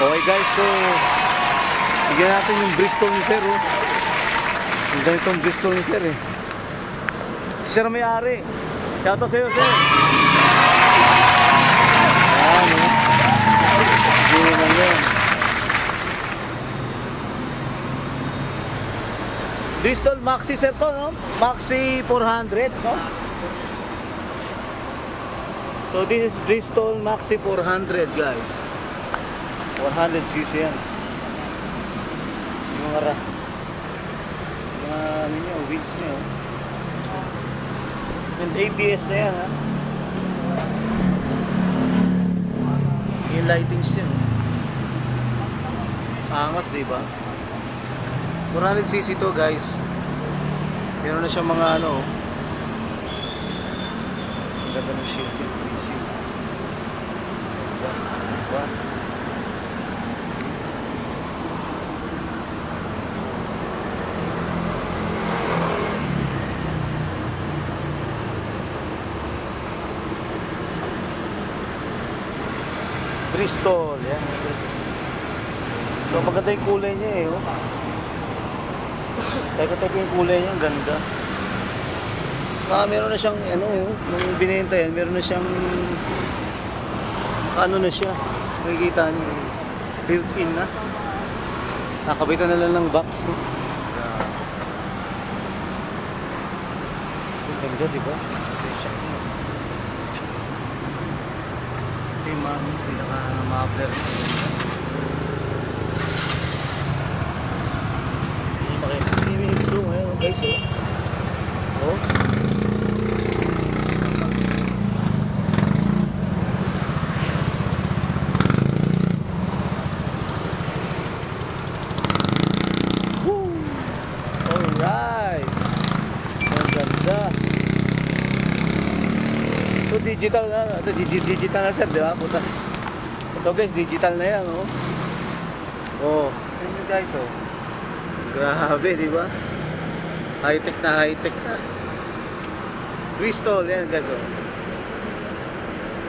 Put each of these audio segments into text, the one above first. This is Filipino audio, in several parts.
Okay guys, so bigyan natin yung Bristol ni Sir, oh. Yung ganitong Bristol ni Sir, eh. Si Sir may-ari. Shoutout sa'yo, Sir. Ayan, oh. Hindi naman yan. Bristol Maxi, Sir, to, no? Maxi 400, no? So this is Bristol Maxi 400, guys. 400cc yan. Yung mga ano niya, wheels niya, oh. And ABS na yan, ha. Yung lightings niya, angas, diba? 400cc to, guys. Meron na siyang mga ano, ang ganda ng shifting, easy. Diba? Bristol, yan. So maganda yung kulay niya, eh, oh. Teka yung kulay niya, ang ganda. Meron na siyang, ano, nung binenta yan, meron na siyang, ano na siya, makikita niyo, built-in na. Nakabitan na lang ng box, no? Ang ganda, diba? Ito yung mga pinaka-muffler niya. Guys, oh. Oh. Woo! Alright. Ang ganda. So digital na, ito digital na, sir, di ba? Puta. Ito guys, digital na yan, oh. Oh, yun guys, oh. Grabe, di ba? High-tech na, high-tech na. Bristol, yan guys, oh.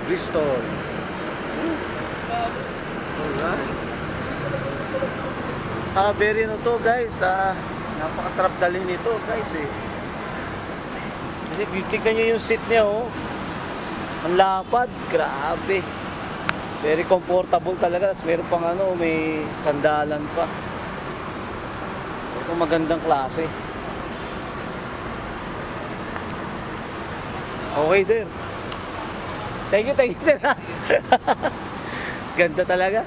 Bristol. Alright. Very ano to, guys, napakasarap dalhin nito, guys, eh. Kasi tignan nyo yung seat niya, oh. Ang lapad, grabe. Very comfortable talaga. Tapos meron pang ano, may sandalan pa. Ito magandang klase. Okay, sir. Thank you, sir. Ganda talaga.